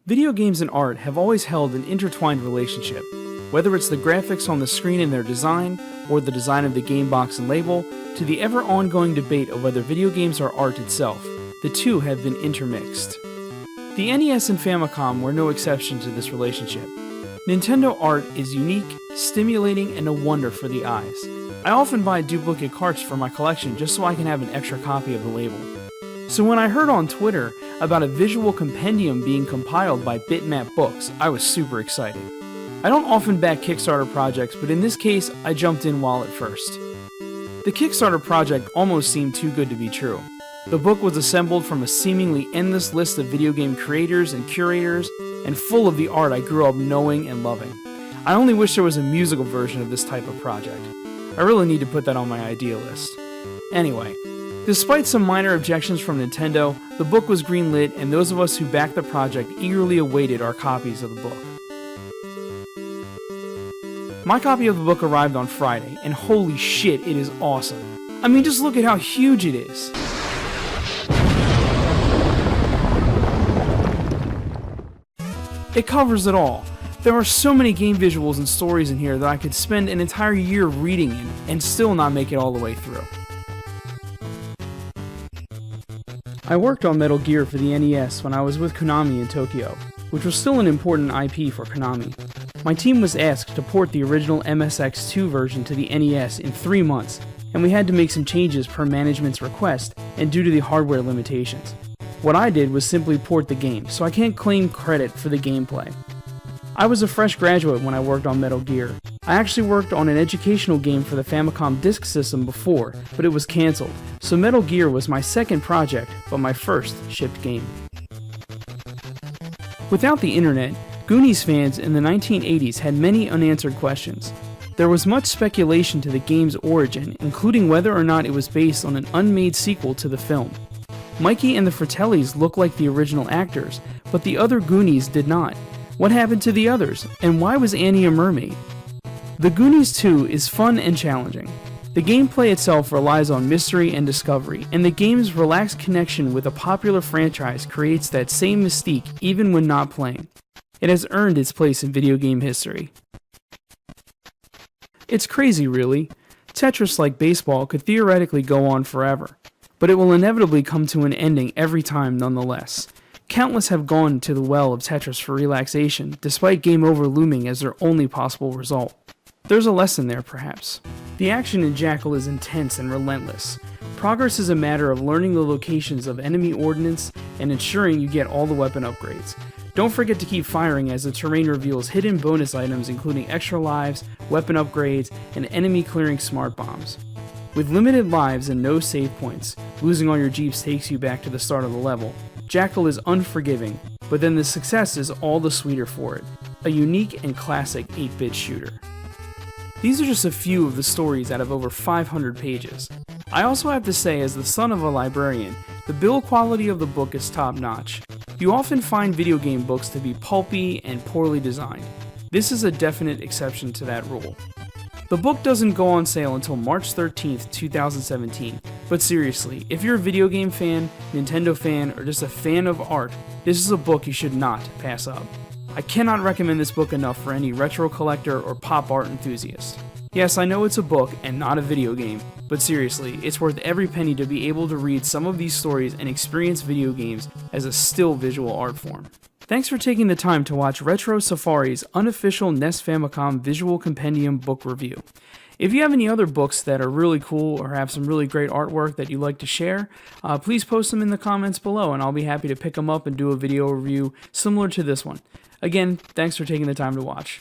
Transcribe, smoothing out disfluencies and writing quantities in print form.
Video games and art have always held an intertwined relationship. Whether it's the graphics on the screen and their design, or the design of the game box and label, to the ever-ongoing debate of whether video games are art itself, the two have been intermixed. The NES and Famicom were no exception to this relationship. Nintendo art is unique, stimulating, and a wonder for the eyes. I often buy duplicate carts for my collection just so I can have an extra copy of the label. So when I heard on Twitter about a visual compendium being compiled by Bitmap Books, I was super excited. I don't often back Kickstarter projects, but in this case, I jumped in wallet first. The Kickstarter project almost seemed too good to be true. The book was assembled from a seemingly endless list of video game creators and curators, and full of the art I grew up knowing and loving. I only wish there was a musical version of this type of project. I really need to put that on my idea list. Anyway, despite some minor objections from Nintendo, the book was greenlit, and those of us who backed the project eagerly awaited our copies of the book. My copy of the book arrived on Friday, and holy shit, it is awesome. I mean, just look at how huge it is. It covers it all. There are so many game visuals and stories in here that I could spend an entire year reading in and still not make it all the way through. I worked on Metal Gear for the NES when I was with Konami in Tokyo, which was still an important IP for Konami. My team was asked to port the original MSX2 version to the NES in 3 months, and we had to make some changes per management's request and due to the hardware limitations. What I did was simply port the game, so I can't claim credit for the gameplay. I was a fresh graduate when I worked on Metal Gear. I actually worked on an educational game for the Famicom disk system before, but it was cancelled, so Metal Gear was my second project, but my first shipped game. Without the internet, Goonies fans in the 1980s had many unanswered questions. There was much speculation to the game's origin, including whether or not it was based on an unmade sequel to the film. Mikey and the Fratellis look like the original actors, but the other Goonies did not. What happened to the others, and why was Annie a mermaid? The Goonies 2 is fun and challenging. The gameplay itself relies on mystery and discovery, and the game's relaxed connection with a popular franchise creates that same mystique even when not playing. It has earned its place in video game history. It's crazy, really. Tetris, like baseball, could theoretically go on forever, but it will inevitably come to an ending every time nonetheless. Countless have gone to the well of Tetris for relaxation, despite game over looming as their only possible result. There's a lesson there, perhaps. The action in Jackal is intense and relentless. Progress is a matter of learning the locations of enemy ordnance and ensuring you get all the weapon upgrades. Don't forget to keep firing as the terrain reveals hidden bonus items including extra lives, weapon upgrades, and enemy clearing smart bombs. With limited lives and no save points, losing all your jeeps takes you back to the start of the level. Jackal is unforgiving, but then the success is all the sweeter for it. A unique and classic 8-bit shooter. These are just a few of the stories out of over 500 pages. I also have to say, as the son of a librarian, the build quality of the book is top-notch. You often find video game books to be pulpy and poorly designed. This is a definite exception to that rule. The book doesn't go on sale until March 13th, 2017, but seriously, if you're a video game fan, Nintendo fan, or just a fan of art, this is a book you should not pass up. I cannot recommend this book enough for any retro collector or pop art enthusiast. Yes, I know it's a book and not a video game, but seriously, it's worth every penny to be able to read some of these stories and experience video games as a still visual art form. Thanks for taking the time to watch Retro Safari's unofficial NES Famicom Visual Compendium book review. If you have any other books that are really cool or have some really great artwork that you'd like to share, please post them in the comments below and I'll be happy to pick them up and do a video review similar to this one. Again, thanks for taking the time to watch.